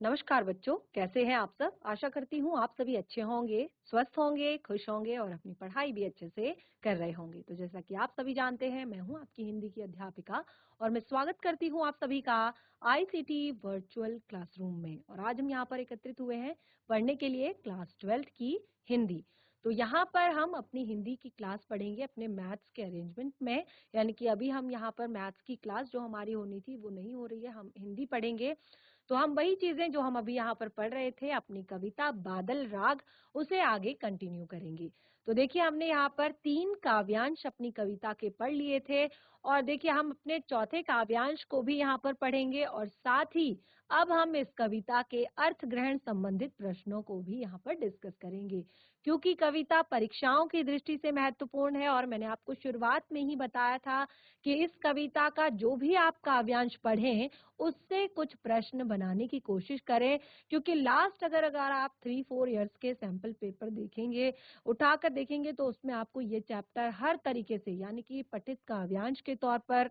नमस्कार बच्चों, कैसे हैं आप सब? आशा करती हूँ आप सभी अच्छे होंगे, स्वस्थ होंगे, खुश होंगे और अपनी पढ़ाई भी अच्छे से कर रहे होंगे। तो जैसा कि आप सभी जानते हैं, मैं हूँ आपकी हिंदी की अध्यापिका और मैं स्वागत करती हूँ आप सभी का आईसीटी वर्चुअल क्लासरूम में। और आज हम यहाँ पर एकत्रित हुए हैं पढ़ने के लिए क्लास 12th की हिंदी। तो यहाँ पर हम अपनी हिंदी की क्लास पढ़ेंगे अपने मैथ्स के अरेंजमेंट में, यानी कि अभी हम यहाँ पर मैथ्स की क्लास जो हमारी होनी थी वो नहीं हो रही है, हम हिंदी पढ़ेंगे। तो हम वही चीजें जो हम अभी यहाँ पर पढ़ रहे थे, अपनी कविता बादल राग, उसे आगे कंटिन्यू करेंगे। तो देखिए हमने यहाँ पर 3 काव्यांश अपनी कविता के पढ़ लिए थे और देखिए हम अपने चौथे काव्यांश को भी यहाँ पर पढ़ेंगे और साथ ही अब हम इस कविता के अर्थ ग्रहण संबंधित प्रश्नों को भी यहाँ पर डिस्कस करेंगे, क्योंकि कविता परीक्षाओं की दृष्टि से महत्वपूर्ण है। और मैंने आपको शुरुआत में ही बताया था कि इस कविता का जो भी आप काव्यांश पढ़ें उससे कुछ प्रश्न बनाने की कोशिश करें, क्योंकि लास्ट अगर आप 3-4 इयर्स के सैंपल पेपर देखेंगे, उठाकर देखेंगे, तो उसमें आपको ये चैप्टर हर तरीके से, यानी कि पठित काव्यांश के तौर पर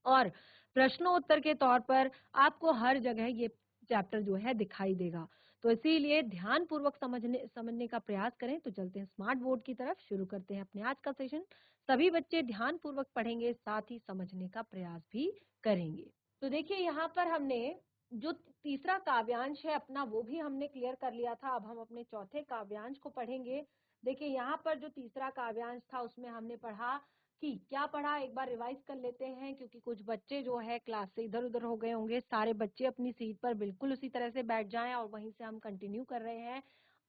और प्रश्नोत्तर के तौर पर आपको हर जगह ये चैप्टर जो है दिखाई देगा। तो इसीलिए ध्यान पूर्वक समझने का प्रयास करें। तो चलते हैं स्मार्ट बोर्ड की तरफ, शुरू करते हैं अपने आज का सेशन। सभी बच्चे ध्यान पूर्वक पढ़ेंगे, साथ ही समझने का प्रयास भी करेंगे। तो देखिए यहाँ पर हमने जो तीसरा काव्यांश है अपना, वो भी हमने क्लियर कर लिया था। अब हम अपने चौथे काव्यांश को पढ़ेंगे। देखिए यहाँ पर जो तीसरा काव्यांश था उसमें हमने पढ़ा कि क्या पढ़ा, एक बार रिवाइज कर लेते हैं, क्योंकि कुछ बच्चे जो है क्लास से इधर उधर हो गए होंगे। सारे बच्चे अपनी सीट पर बिल्कुल उसी तरह से बैठ जाएं और वहीं से हम कंटिन्यू कर रहे हैं।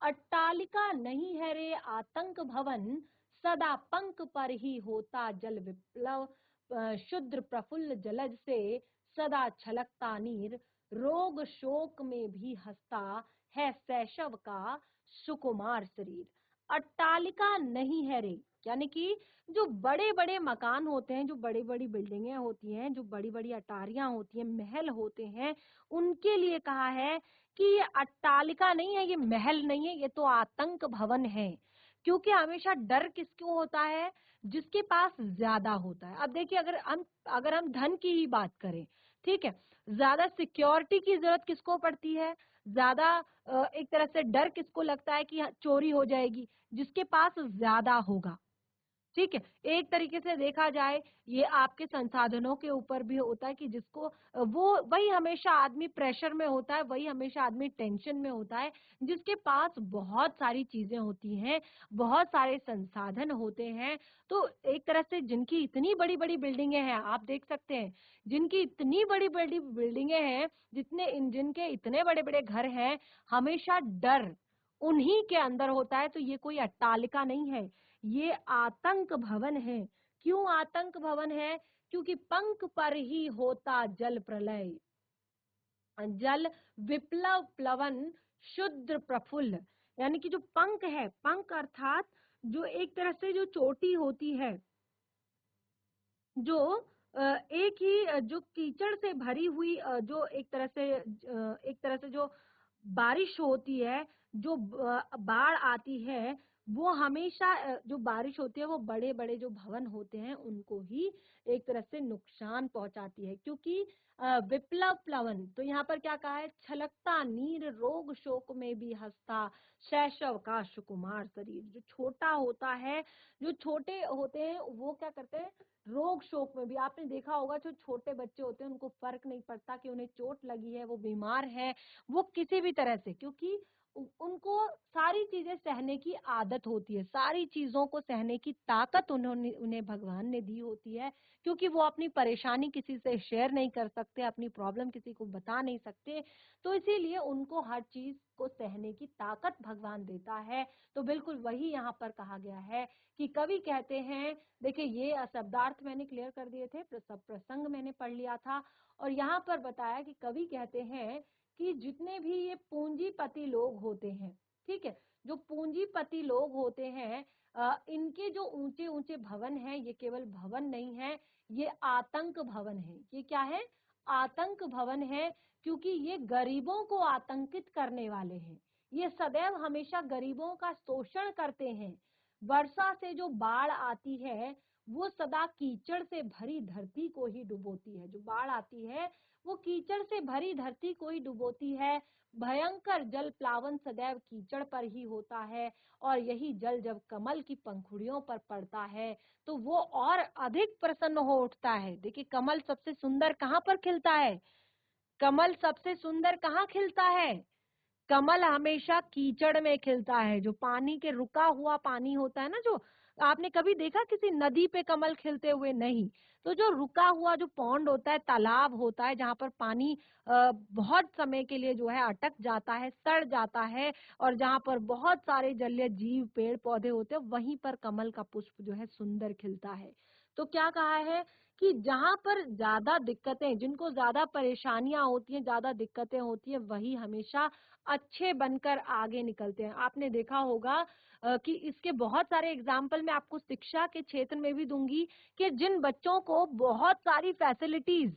अट्टालिका नहीं है रे आतंक भवन, सदा पंख पर ही होता जल विप्लव, शुद्र प्रफुल्ल जलज से सदा छलकता नीर, रोग शोक में भी हंसता है शैशव का सुकुमार शरीर। अट्टालिका नहीं है रे, यानी कि जो बड़े बड़े मकान होते हैं, जो बड़ी बड़ी बिल्डिंगें होती हैं, जो बड़ी बड़ी अटारियां होती हैं, महल होते हैं, उनके लिए कहा है कि ये अट्टालिका नहीं है, ये महल नहीं है, ये तो आतंक भवन है। क्योंकि हमेशा डर किसको होता है? जिसके पास ज्यादा होता है। अब देखिए अगर हम धन की ही बात करें, ठीक है, ज्यादा सिक्योरिटी की जरूरत किसको पड़ती है? ज्यादा एक तरह से डर किसको लगता है कि चोरी हो जाएगी? जिसके पास ज्यादा होगा। ठीक है, एक तरीके से देखा जाए ये आपके संसाधनों के ऊपर भी होता है कि जिसको वो वही हमेशा आदमी प्रेशर में होता है, वही हमेशा आदमी टेंशन में होता है जिसके पास बहुत सारी चीजें होती हैं, बहुत सारे संसाधन होते हैं। तो एक तरह से जिनकी इतनी बड़ी बड़ी बिल्डिंगें हैं, आप देख सकते हैं, जिनकी इतनी बड़ी बड़ी बिल्डिंगें हैं, जिनके इतने बड़े बड़े घर हैं, हमेशा डर उन्हीं के अंदर होता है। तो ये कोई अट्टालिका नहीं है, ये आतंक भवन है। क्यों आतंक भवन है? क्योंकि पंख पर ही होता जल प्रलय, जल विप्लव प्लवन, शुद्र प्रफुल्ल, यानी कि जो पंख है, पंख अर्थात जो एक तरह से जो चोटी होती है, जो एक ही जो कीचड़ से भरी हुई जो एक तरह से जो बारिश होती है, जो बाढ़ आती है, वो हमेशा जो बारिश होती है वो बड़े बड़े जो भवन होते हैं उनको ही एक तरह से नुकसान पहुंचाती है। क्योंकि विप्लव प्लवन, तो यहाँ पर क्या कहा है? छलकता नीर, रोग शोक में भी हंसता शैशव का सुकुमार शरीर। जो छोटा होता है, जो छोटे होते हैं, वो क्या करते हैं? रोग शोक में भी। आपने देखा होगा जो छोटे बच्चे होते हैं उनको फर्क नहीं पड़ता कि उन्हें चोट लगी है, वो बीमार है, वो किसी भी तरह से, क्योंकि उनको सारी चीजें सहने की आदत होती है, सारी चीजों को सहने की ताकत उन्हें भगवान ने दी होती है। क्योंकि वो अपनी परेशानी किसी से शेयर नहीं कर सकते, अपनी प्रॉब्लम किसी को बता नहीं सकते, तो इसीलिए उनको हर चीज को सहने की ताकत भगवान देता है। तो बिल्कुल वही यहाँ पर कहा गया है कि कवि कहते हैं, देखिए ये शब्दार्थ मैंने क्लियर कर दिए थे, सब प्रसंग मैंने पढ़ लिया था, और यहाँ पर बताया कि कवि कहते हैं कि जितने भी ये पूंजीपति लोग होते हैं, ठीक है, जो पूंजीपति लोग होते हैं, इनके जो ऊंचे ऊंचे भवन हैं, ये केवल भवन नहीं है, ये आतंक भवन है। ये क्या है? आतंक भवन है, क्योंकि ये गरीबों को आतंकित करने वाले हैं। ये सदैव हमेशा गरीबों का शोषण करते हैं। वर्षा से जो बाढ़ आती है वो सदा कीचड़ से भरी धरती को ही डुबोती है। जो बाढ़ आती है वो कीचड़ से भरी धरती को ही डुबोती है। भयंकर जल प्लावन सदैव कीचड़ पर ही होता है, और यही जल जब कमल की पंखुड़ियों पर पड़ता है तो वो और अधिक प्रसन्न हो उठता है। देखिए, कमल सबसे सुंदर कहाँ पर खिलता है? कमल सबसे सुंदर कहाँ खिलता है? कमल हमेशा कीचड़ में खिलता है। जो पानी के रुका हुआ पानी होता है ना, जो आपने कभी देखा किसी नदी पे कमल खिलते हुए? नहीं। तो जो रुका हुआ जो पॉन्ड होता है, तालाब होता है, जहाँ पर पानी बहुत समय के लिए जो है अटक जाता है, सड़ जाता है, और जहाँ पर बहुत सारे जलीय जीव पेड़ पौधे होते हैं, वहीं पर कमल का पुष्प जो है सुंदर खिलता है। तो क्या कहा है कि जहां पर ज्यादा दिक्कतें, जिनको ज्यादा परेशानियां होती हैं, ज्यादा दिक्कतें होती हैं, वही हमेशा अच्छे बनकर आगे निकलते हैं। आपने देखा होगा कि इसके बहुत सारे एग्जाम्पल मैं आपको शिक्षा के क्षेत्र में भी दूंगी, कि जिन बच्चों को बहुत सारी फैसिलिटीज,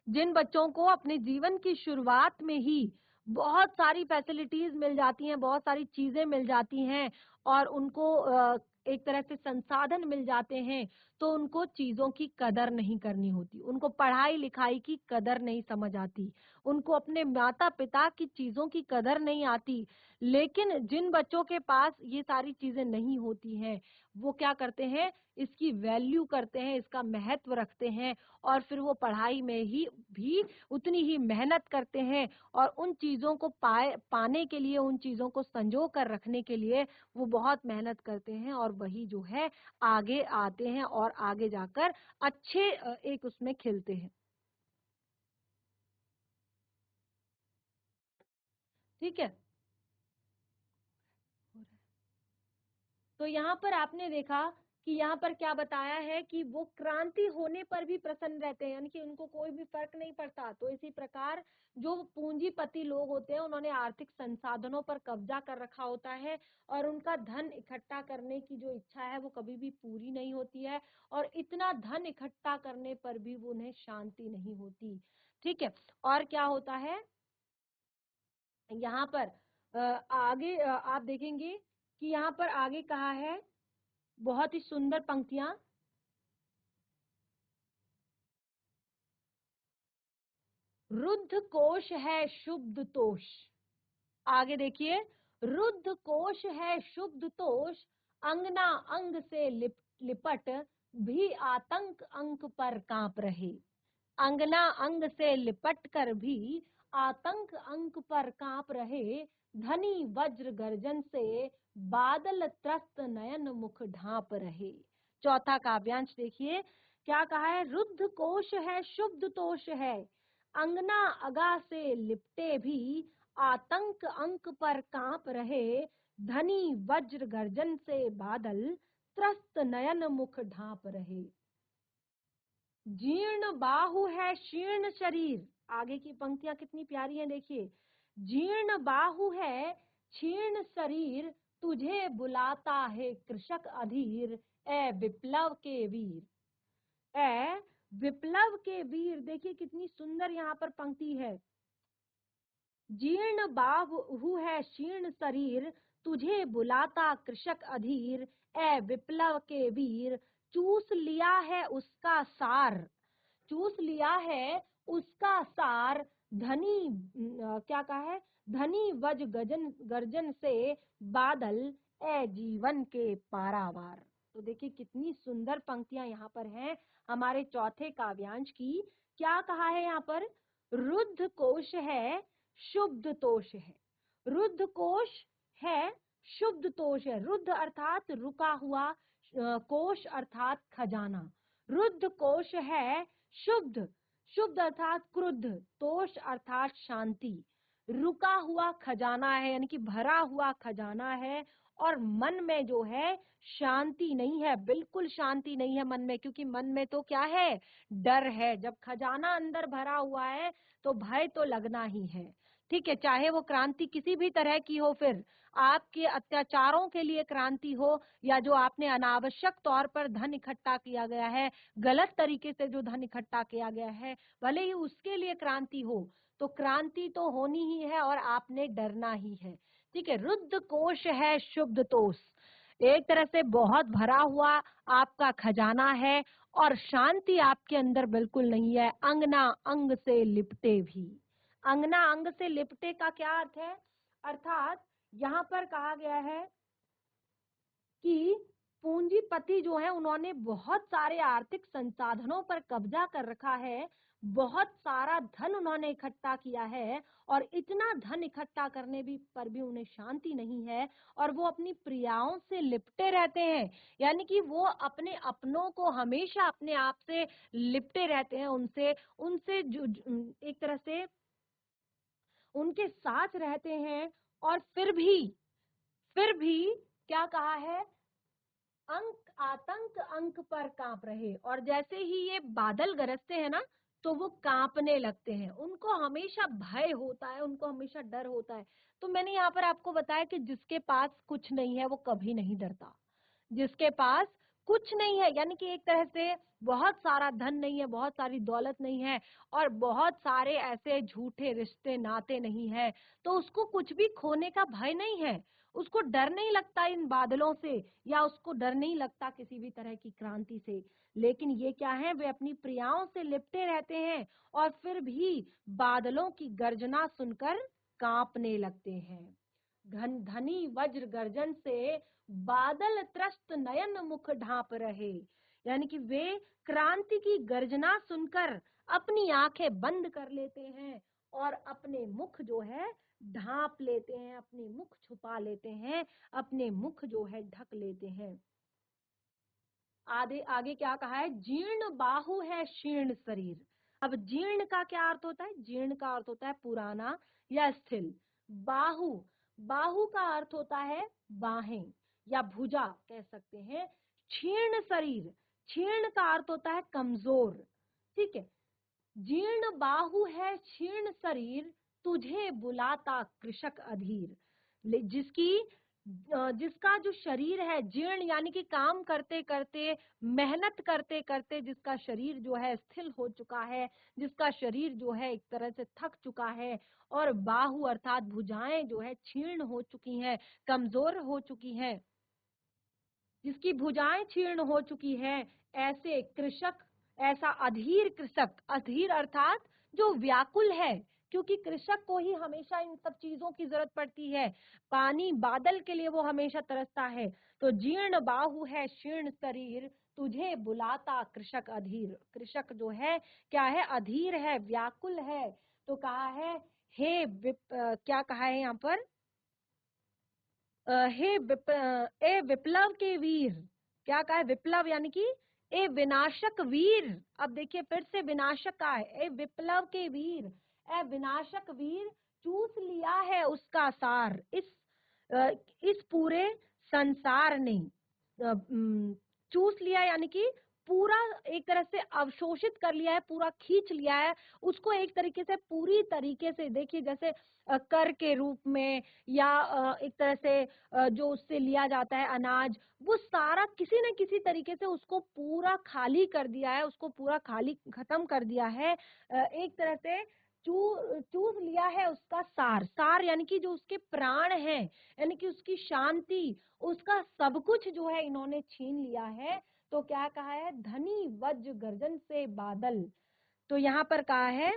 जिन बच्चों को अपने जीवन की शुरुआत में ही बहुत सारी फैसिलिटीज मिल जाती हैं, बहुत सारी चीजें मिल जाती हैं, और उनको एक तरह से संसाधन मिल जाते हैं, तो उनको चीजों की कदर नहीं करनी होती, उनको पढ़ाई लिखाई की कदर नहीं समझ आती, उनको अपने माता पिता की चीजों की कदर नहीं आती। लेकिन जिन बच्चों के पास ये सारी चीजें नहीं होती हैं, वो क्या करते हैं? इसकी वैल्यू करते हैं, इसका महत्व रखते हैं, और फिर वो पढ़ाई में ही भी उतनी ही मेहनत करते हैं, और उन चीजों को पाने के लिए, उन चीजों को संजो कर रखने के लिए वो बहुत मेहनत करते हैं, और वही जो है आगे आते हैं और आगे जाकर अच्छे एक उसमें खिलते हैं। ठीक है। तो यहाँ पर आपने देखा कि यहाँ पर क्या बताया है कि वो क्रांति होने पर भी प्रसन्न रहते हैं, यानी कि उनको कोई भी फर्क नहीं पड़ता। तो इसी प्रकार जो पूंजीपति लोग होते हैं, उन्होंने आर्थिक संसाधनों पर कब्जा कर रखा होता है, और उनका धन इकट्ठा करने की जो इच्छा है वो कभी भी पूरी नहीं होती है, और इतना धन इकट्ठा करने पर भी उन्हें शांति नहीं होती। ठीक है। और क्या होता है यहाँ पर आगे आप देखेंगे कि यहाँ पर आगे कहा है, बहुत ही सुंदर पंक्तियां। रुद्ध कोश है शुद्ध तोष। आगे देखिए, रुद्ध कोश है शुद्ध तोष, अंगना अंग से लिपट भी आतंक अंक पर कांप रहे। अंगना अंग से लिपट कर भी आतंक अंक पर कांप रहे, धनी वज्र गर्जन से बादल त्रस्त नयन मुख ढांप रहे। चौथा काव्यांश देखिए, क्या कहा है? रुद्ध कोश है शुद्ध तोष है, अंगना अगा से लिपटे भी आतंक अंक पर कांप रहे, धनी वज्र गर्जन से बादल त्रस्त नयन मुख ढांप रहे। जीर्ण बाहु है शीर्ण शरीर। आगे की पंक्तियां कितनी प्यारी हैं, देखिए। जीर्ण बाहु है क्षीर्ण शरीर, तुझे बुलाता है कृषक अधीर, ए विप्लव के वीर। ए विप्लव के वीर, देखिए कितनी सुंदर यहाँ पर पंक्ति है। जीर्ण बाहु है शीर्ण शरीर, तुझे बुलाता कृषक अधीर, ए विप्लव के वीर। चूस लिया है उसका सार, चूस लिया है उसका सार, धनी क्या कहा है? धनी वज गजन गर्जन से बादल, ए जीवन के पारावार। तो देखिए कितनी सुंदर पंक्तियां यहाँ पर हैं हमारे चौथे काव्यांश की। क्या कहा है यहाँ पर? रुद्ध कोश है शुद्ध तोष है। रुद्ध कोश है शुद्ध तोष है। रुद्ध अर्थात रुका हुआ, कोश अर्थात खजाना। रुद्ध कोश है शुद्ध, शुद्ध अर्थात क्रुद्ध, तोष अर्थात शांति। रुका हुआ खजाना है, यानी कि भरा हुआ खजाना है, और मन में जो है शांति नहीं है, बिल्कुल शांति नहीं है मन में, क्योंकि मन में तो क्या है? डर है। जब खजाना अंदर भरा हुआ है तो भय तो लगना ही है। ठीक है, चाहे वो क्रांति किसी भी तरह की हो, फिर आपके अत्याचारों के लिए क्रांति हो, या जो आपने अनावश्यक तौर पर धन इकट्ठा किया गया है, गलत तरीके से जो धन इकट्ठा किया गया है, भले ही उसके लिए क्रांति हो, तो क्रांति तो होनी ही है और आपने डरना ही है। ठीक है। रुद्ध कोश है शुद्ध तोष, एक तरह से बहुत भरा हुआ आपका खजाना है और शांति आपके अंदर बिल्कुल नहीं है। अंगना अंग से लिपटे भी। अंगना अंग से लिपटे का क्या अर्थ है? अर्थात यहाँ पर कहा गया है कि पूंजीपति जो है उन्होंने बहुत सारे आर्थिक संसाधनों पर कब्जा कर रखा है, बहुत सारा धन उन्होंने इकट्ठा किया है और इतना धन इकट्ठा करने भी पर भी उन्हें शांति नहीं है और वो अपनी प्रियाओं से लिपटे रहते हैं। यानी कि वो अपने अपनों को हमेशा अपने आप से लिपटे रहते हैं, उनसे उनसे एक तरह से उनके साथ रहते हैं और फिर भी क्या कहा है? आतंक अंक पर कांप रहे। और जैसे ही ये बादल गरजते हैं ना तो वो कांपने लगते हैं, उनको हमेशा भय होता है, उनको हमेशा डर होता है। तो मैंने यहाँ पर आपको बताया कि जिसके पास कुछ नहीं है वो कभी नहीं डरता। जिसके पास कुछ नहीं है यानी कि एक तरह से बहुत सारा धन नहीं है, बहुत सारी दौलत नहीं है और बहुत सारे ऐसे झूठे रिश्ते नाते नहीं है, तो उसको कुछ भी खोने का भय नहीं है। उसको डर नहीं लगता इन बादलों से या उसको डर नहीं लगता किसी भी तरह की क्रांति से। लेकिन ये क्या है? वे अपनी प्रियाओं से लिपटे रहते हैं और फिर भी बादलों की गर्जना सुनकर कांपने लगते हैं। धनी वज्र गर्जन से बादल त्रस्त नयन मुख ढांप रहे। यानी कि वे क्रांति की गर्जना सुनकर अपनी आंखें बंद कर लेते हैं और अपने मुख जो है ढांप लेते हैं, अपने मुख छुपा लेते हैं, अपने मुख जो है ढक लेते हैं। आगे आगे क्या कहा है? जीर्ण बाहु है शीर्ण शरीर। अब जीर्ण का क्या अर्थ होता है? जीर्ण का अर्थ होता है पुराना या स्थिल। बाहु, बाहु का अर्थ होता है बाहें या भुजा कह सकते हैं। क्षीर्ण शरीर, क्षीर्ण का अर्थ होता है कमजोर। ठीक है, जीर्ण बाहु है क्षीर्ण शरीर, तुझे बुलाता कृषक अधीर। जिसका जो शरीर है जीर्ण यानी कि काम करते करते, मेहनत करते करते जिसका शरीर जो है स्थिर हो चुका है, जिसका शरीर जो है एक तरह से थक चुका है और बाहु अर्थात भुजाएं जो है क्षीर्ण हो चुकी हैं, कमजोर हो चुकी हैं, जिसकी भुजाएं क्षीर्ण हो चुकी है, ऐसे कृषक, ऐसा अधीर कृषक, अधीर अर्थात जो व्याकुल है, क्योंकि कृषक को ही हमेशा इन सब चीजों की जरूरत पड़ती है। पानी बादल के लिए वो हमेशा तरसता है। तो जीर्ण बाहु है शीर्ण शरीर, तुझे बुलाता कृषक अधीर। कृषक जो है क्या है? अधीर है, व्याकुल है। तो कहा है क्या कहा है यहाँ पर? ए विप्लव के वीर। क्या कहा है? विप्लव यानी कि ए विनाशक वीर। अब देखिए फिर से विनाशक का है, ए विप्लव के वीर, ए विनाशक वीर, चूस लिया है उसका सार इस पूरे संसार ने। चूस लिया यानी कि पूरा एक तरह से अवशोषित कर लिया है, पूरा खींच लिया है उसको, एक तरीके से पूरी तरीके से। देखिए जैसे कर के रूप में या एक तरह से जो उससे लिया जाता है अनाज, वो सारा किसी न किसी तरीके से उसको पूरा खाली कर दिया है, उसको पूरा खाली खत्म कर दिया है। एक तरह से चूस लिया है उसका सार। सार यानी कि जो उसके प्राण हैं, यानी कि उसकी शांति, उसका सब कुछ जो है इन्होंने छीन लिया है। तो क्या कहा है? धनी वज्र गर्जन से बादल। तो यहाँ पर कहा है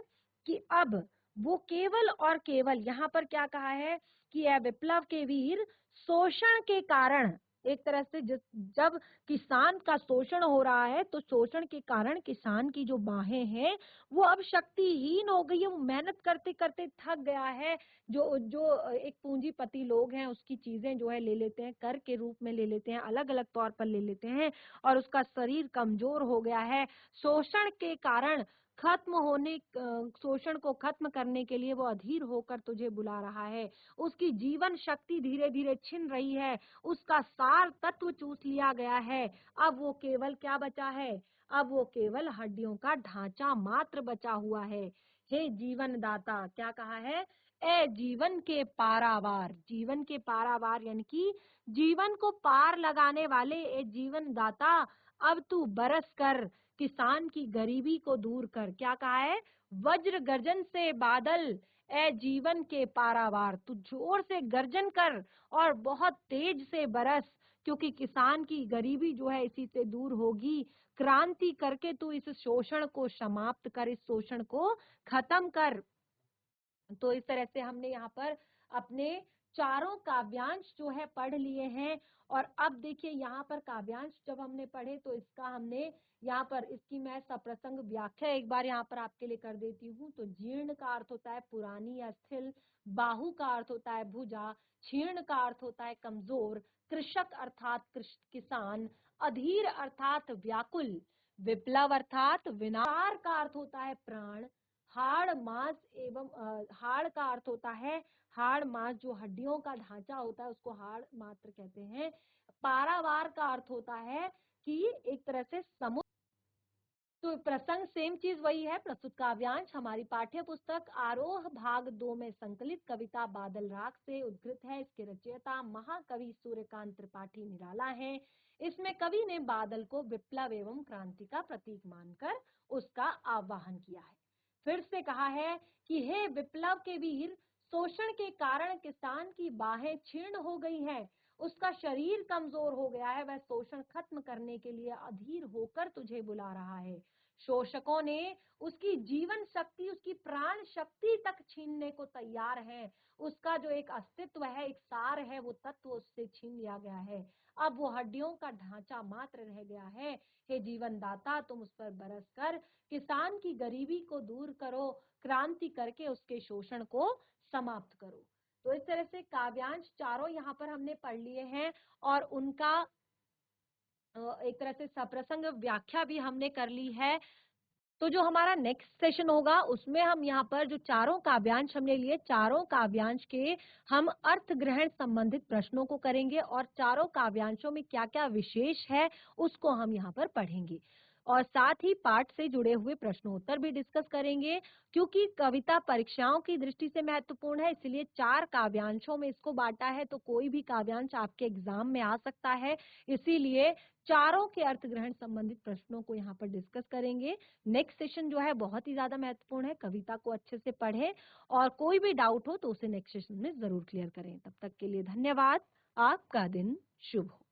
कि अब वो केवल और केवल, यहाँ पर क्या कहा है कि यह विप्लव के वीर शोषण के कारण, एक तरह से जब किसान का शोषण हो रहा है तो शोषण के कारण किसान की जो बाहें हैं वो अब शक्तिहीन हो गई है, वो मेहनत करते करते थक गया है। जो जो एक पूंजीपति लोग हैं उसकी चीजें जो है ले लेते हैं, कर के रूप में ले लेते हैं, अलग अलग तौर पर ले लेते हैं और उसका शरीर कमजोर हो गया है। शोषण के कारण शोषण को खत्म करने के लिए वो अधीर होकर तुझे बुला रहा है। उसकी जीवन शक्ति धीरे धीरे छिन रही है, उसका सार तत्व चूस लिया गया है। अब वो केवल क्या बचा है? अब वो केवल हड्डियों का ढांचा मात्र बचा हुआ है। हे जीवन दाता, क्या कहा है? ए जीवन के पारावार। जीवन के पारावार यानी कि जीवन को पार लगाने वाले ए जीवन दाता, अब तू बरस कर किसान की गरीबी को दूर कर। क्या कहा है? वज्र गर्जन से बादल, ए जीवन के पारावार, तू जोर से गर्जन कर और बहुत तेज से बरस, क्योंकि किसान की गरीबी जो है इसी से दूर होगी। क्रांति करके तू इस शोषण को समाप्त कर, इस शोषण को खत्म कर। तो इस तरह से हमने यहाँ पर अपने चारों काव्यांश जो है पढ़ लिए हैं। और अब देखिए यहाँ पर काव्यांश जब हमने पढ़े तो इसका हमने यहाँ पर इसकी मैं सप्रसंग व्याख्या एक बार यहाँ पर आपके लिए कर देती हूँ। तो जीर्ण का अर्थ होता है पुरानी या स्थिर, बाहु का अर्थ होता है भुजा, क्षीर्ण का अर्थ होता है कमजोर, कृषक अर्थात किसान, अधीर अर्थात व्याकुल, विप्लव अर्थात विनाश का अर्थ होता है प्राण, हाड़ मांस एवं हाड़ का अर्थ होता है हाड़ मांस, जो हड्डियों का ढांचा होता है उसको हाड़ मात्र कहते हैं। पारावार का अर्थ होता है कि एक तरह से समुद्र। तो प्रसंग सेम चीज वही है। प्रस्तुत काव्यांश हमारी पाठ्य पुस्तक आरोह भाग 2 में संकलित कविता बादल राग से उद्धृत है। इसके रचयिता महाकवि सूर्यकांत त्रिपाठी निराला हैं। इसमें कवि ने बादल को विप्लव एवं क्रांति का प्रतीक मानकर उसका आह्वान किया है। फिर से कहा है कि हे विप्लव के वीर, शोषण के कारण किसान की बाहें क्षीण हो गई हैं, उसका शरीर कमजोर हो गया है, वह शोषण खत्म करने के लिए अधीर होकर तुझे बुला रहा है। शोषकों ने उसकी जीवन शक्ति, उसकी प्राण शक्ति तक छीनने को तैयार है। उसका जो एक अस्तित्व है, एक सार है, वो तत्व उससे छीन लिया गया है। अब वो हड्डियों का ढांचा मात्र रह गया है। हे जीवन दाता, तुम उस पर बरस कर किसान की गरीबी को दूर करो, क्रांति करके उसके शोषण को समाप्त करो। तो इस तरह से काव्यांश चारों यहाँ पर हमने पढ़ लिए हैं और उनका एक तरह से सप्रसंग व्याख्या भी हमने कर ली है। तो जो हमारा नेक्स्ट सेशन होगा उसमें हम यहाँ पर जो चारों काव्यांश हमने लिए, चारों काव्यांश के हम अर्थ ग्रहण संबंधित प्रश्नों को करेंगे और चारों काव्यांशों में क्या क्या विशेष है उसको हम यहाँ पर पढ़ेंगे। और साथ ही पाठ से जुड़े हुए प्रश्नोत्तर भी डिस्कस करेंगे। क्योंकि कविता परीक्षाओं की दृष्टि से महत्वपूर्ण है, इसलिए 4 काव्यांशों में इसको बांटा है। तो कोई भी काव्यांश आपके एग्जाम में आ सकता है, इसीलिए चारों के अर्थ ग्रहण संबंधित प्रश्नों को यहाँ पर डिस्कस करेंगे। नेक्स्ट सेशन जो है बहुत ही ज्यादा महत्वपूर्ण है, कविता को अच्छे से पढ़ें और कोई भी डाउट हो तो उसे नेक्स्ट सेशन में जरूर क्लियर करें। तब तक के लिए धन्यवाद। आपका दिन शुभ हो।